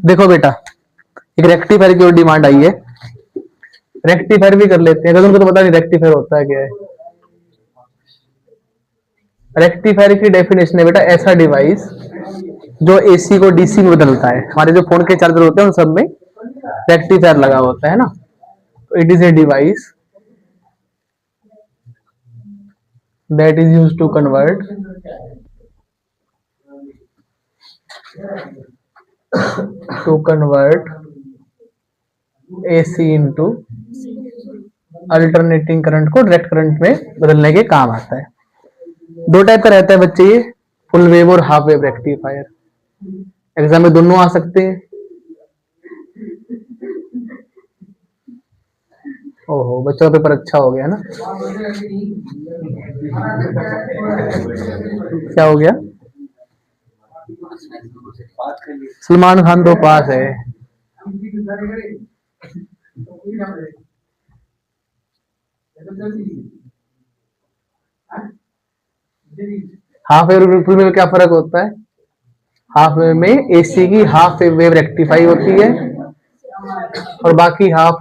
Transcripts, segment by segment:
देखो बेटा, एक रेक्टिफायर की और डिमांड आई है। रेक्टिफायर भी कर लेते हैं, अगर तुमको तो पता नहीं रेक्टिफायर होता है क्या है। रेक्टिफायर की डेफिनेशन है बेटा, ऐसा डिवाइस जो एसी को डीसी में बदलता है। हमारे जो फोन के चार्जर होते हैं उन सब में रेक्टिफायर लगा होता है ना। तो it is a device that is used to convert AC into alternating current को डायरेक्ट करंट में बदलने के काम आता है। दो टाइप का रहता है बच्चे, ये फुल वेव और हाफ वेव रेक्टिफायर। एग्जाम में दोनों आ सकते हैं। ओहो, बच्चों का पेपर अच्छा हो गया ना। क्या हो गया? सलमान खान तो पास है। हाफ वेव और फुल वेव क्या फर्क होता है? हाफ वेव में एसी की हाफ वेव रेक्टिफाई होती है और बाकी हाफ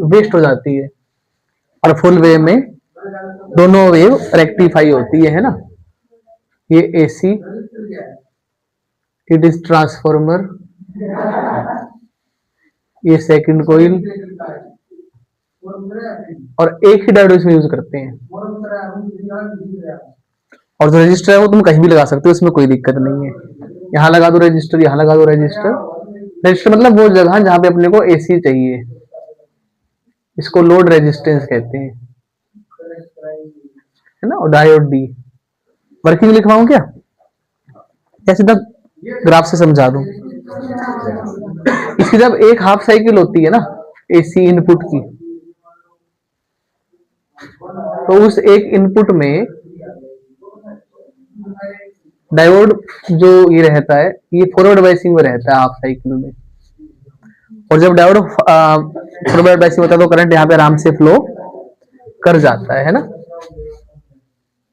वेस्ट हो जाती है, और फुल वेव में दोनों वेव रेक्टिफाई होती है ना। ये एसी, इट इज ट्रांसफॉर्मर, ये सेकंड कॉइल, और एक ही डायोड इसमें यूज करते हैं। और जो रजिस्टर है वो तुम कहीं भी लगा सकते हो, इसमें कोई दिक्कत नहीं है। यहाँ लगा दो रजिस्टर, यहाँ लगा दो रजिस्टर। रजिस्टर मतलब वो जगह जहां पे अपने को एसी चाहिए, इसको लोड रेजिस्टेंस कहते हैं, है ना। और डायोड डी। वर्किंग लिखवाऊं क्या, या सीधा ग्राफ से समझा दूं? इसकी जब एक हाफ साइकिल होती है ना एसी इनपुट की, तो उस एक इनपुट में डायोड जो ये रहता है, ये फॉरवर्ड बायसिंग में रहता है हाफ साइकिल में। और जब डायोड फॉरवर्ड बायसिंग होता है तो करंट यहाँ पे आराम से फ्लो कर जाता है ना,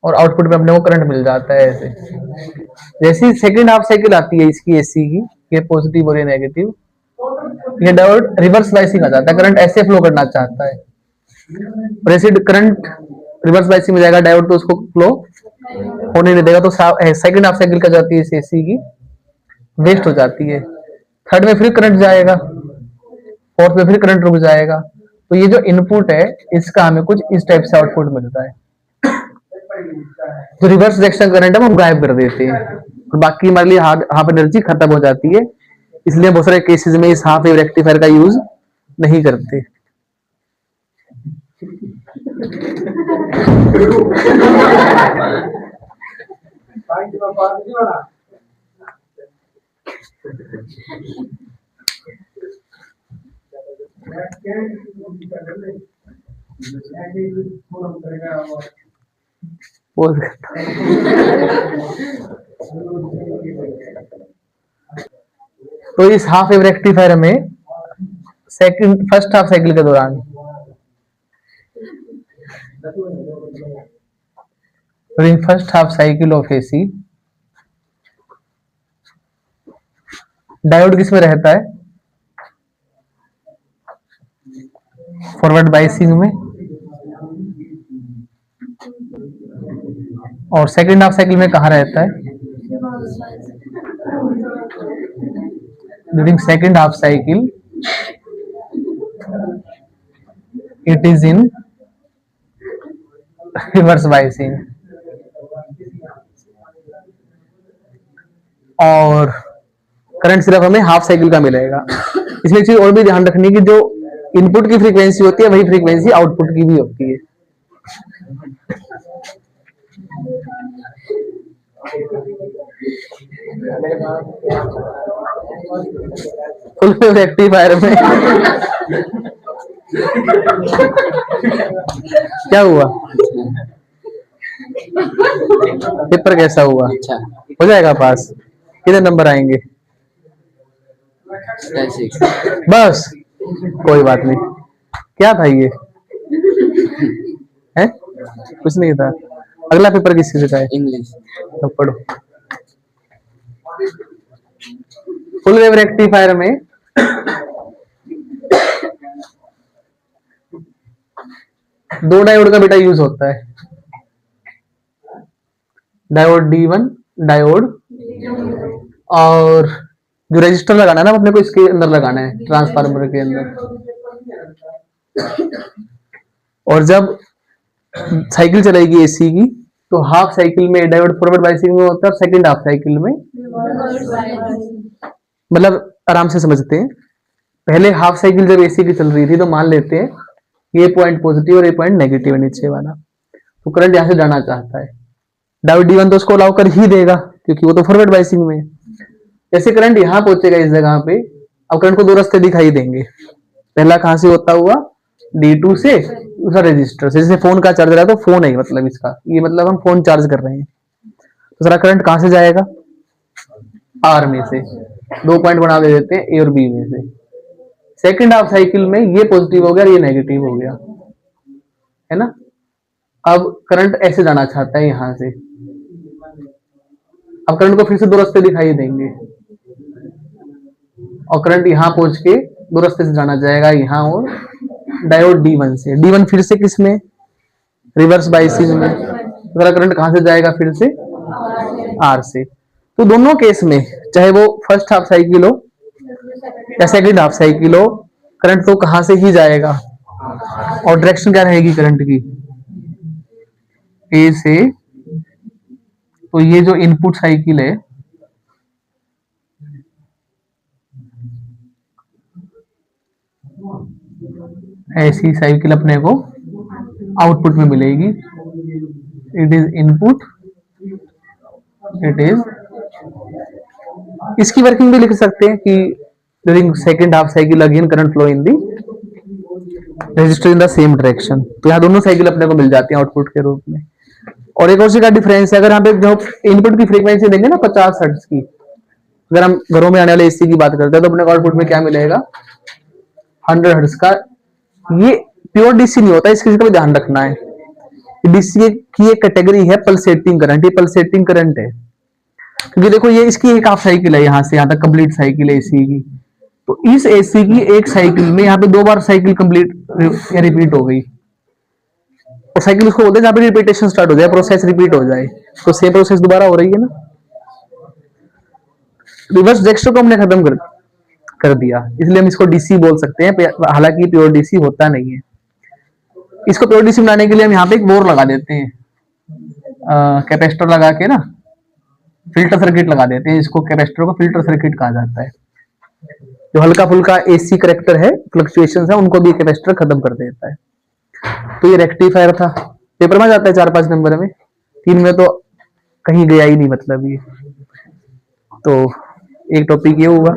और आउटपुट में अपने को करंट मिल जाता है ऐसे। जैसी सेकंड हाफ साइकिल आती है इसकी एसी की, ये पॉजिटिव और ये नेगेटिव, ये डायोड रिवर्स बायसिंग आ जाता है, करंट ऐसे फ्लो करना चाहता है, और ऐसे करंट रिवर्स बायसिंग में जाएगा डायोड तो उसको फ्लो होने नहीं देगा, तो सेकंड हाफ साइकिल का जाती है इस एसी की, वेस्ट हो जाती है। थर्ड में फिर करंट जाएगा, फोर्थ में फिर करंट रुक जाएगा। तो ये जो इनपुट है इसका हमें कुछ इस टाइप से आउटपुट मिलता है। जो रिवर्स डायरेक्शन करंट है वो हम गायब कर देते हैं, और बाकी हमारे लिए हाफ एनर्जी खत्म हो जाती है। इसलिए बहुत सारे केसेस में इस हाफ वेव रेक्टिफायर का यूज नहीं करते। तो इस हाफ वेव रेक्टिफायर में फर्स्ट हाफ साइकिल के दौरान during first half cycle of AC diode किसमें रहता है? फॉरवर्ड बायसिंग में। और सेकंड हाफ साइकिल में कहाँ रहता है? During second half cycle it is in reverse biasing. और करंट सिर्फ हमें हाफ साइकिल का मिलेगा। इसमें एक चीज और भी ध्यान रखनी है कि जो इनपुट की फ्रीक्वेंसी होती है वही फ्रीक्वेंसी आउटपुट की भी होती है। फुल वेव रेक्टिफायर में क्या हुआ? पेपर कैसा हुआ? अच्छा, हो जाएगा पास। कितने नंबर आएंगे? बस, कोई बात नहीं। क्या था ये? है कुछ नहीं था। अगला पेपर किससे का है? इंग्लिश। तो पढ़ो। फुल वेव रेक्टिफायर में दो डायोड का बेटा यूज होता है, डायोड D1, डायोड, और जो रजिस्टर लगाना है ना अपने को इसके अंदर लगाना है, ट्रांसफार्मर के अंदर। और जब साइकिल चलेगी एसी की तो हाफ साइकिल में डायोड फॉरवर्ड बाइसिंग में होता है और सेकंड हाफ साइकिल में, मतलब आराम से समझते हैं। पहले हाफ साइकिल जब एसी की चल रही थी तो मान लेते हैं ये पॉइंट पॉजिटिव और ये पॉइंट नेगेटिव है नीचे वाला, तो करंट यहां से जाना चाहता है, डायोड D1 तो उसको अलाउ कर ही देगा क्योंकि वो तो फॉरवर्ड बाइसिंग में है। जैसे करंट यहां पहुंचेगा इस जगह पे, अब करंट को दो रास्ते दिखाई देंगे, पहला कहां से होता हुआ D2 से, दूसरा रजिस्टर से। जैसे फोन का चार्जर है तो फोन है मतलब इसका, ये मतलब हम फोन चार्ज कर रहे हैं, तो सारा करंट कहां से जाएगा, आर में से, दो पॉइंट बना दे देते हैं ए और बी में से। सेकंड हाफ साइकिल में ये पॉजिटिव हो गया और ये नेगेटिव हो गया, है ना। अब करंट ऐसे जाना चाहता है यहां से, अब करंट को फिर से दो रास्ते दिखाई देंगे और करंट यहां पहुंच के दो रास्ते से जाना जाएगा यहां, और डायोड D1 से, D1 फिर से किस में, रिवर्स बाइसिंग में, अगला करंट कहां से जाएगा फिर से आर से। तो दोनों केस में चाहे वो फर्स्ट हाफ साइकिल हो या सेकंड हाफ साइकिल हो, करंट तो कहां से ही जाएगा, और डायरेक्शन क्या रहेगी करंट की, ए से। तो ये जो इनपुट साइकिल है ऐसी साइकिल अपने को आउटपुट में मिलेगी, it is input, it is, इसकी वर्किंग भी लिख सकते हैं कि during second half cycle again current flow in the register in the same direction. तो यहाँ दोनों साइकिल अपने को मिल जाती है आउटपुट के रूप में। और एक और सी का डिफरेंस है, अगर यहाँ पे जो इनपुट की फ्रीक्वेंसी देंगे ना 50 हर्ट्ज की, अगर हम घरों में आने वाले एसी की बात करते हैं तो अपने को आउटपुट में क्या मिलेगा, 100 हर्ट्ज का। ये प्योर डीसी नहीं होता, इस चीज का भी ध्यान रखना है। डीसी की एक कैटेगरी है पल्सेटिंग करंट, ये पल्सेटिंग करंट है क्योंकि देखो ये इसकी एक हाफ साइकिल है, यहाँ से यहाँ तक कंप्लीट साइकिल है एसी की, तो इस एसी की एक साइकिल में यहाँ पे दो बार साइकिल कंप्लीट रिपीट हो गई, और साइकिल उसको बोलते हैं जहाँ पे रिपीटेशन स्टार्ट हो जाए, प्रोसेस रिपीट हो जाए, तो सेम प्रोसेस दोबारा हो रही है ना। रिवर्स डेक्स्टर को हमने खत्म कर दिया, इसलिए हम इसको डीसी बोल सकते हैं, हालांकि प्योर डीसी होता नहीं है। इसको प्योर डीसी बनाने के लिए हम यहाँ पे एक बोर लगा देते हैं, कैपेसिटर लगा के ना, फिल्टर सर्किट लगा देते हैं, इसको कैपेसिटर को फिल्टर सर्किट कहा जाता है। जो हल्का फुल्का एसी करेक्टर है, फ्लक्चुएशंस है, उनको भी कैपेसिटर खत्म कर देता है। तो ये रेक्टिफायर था, पेपर में जाता है 4-5 नंबर में, 3 में तो कहीं गया ही नहीं मतलब ये। तो एक टॉपिक ये हुआ।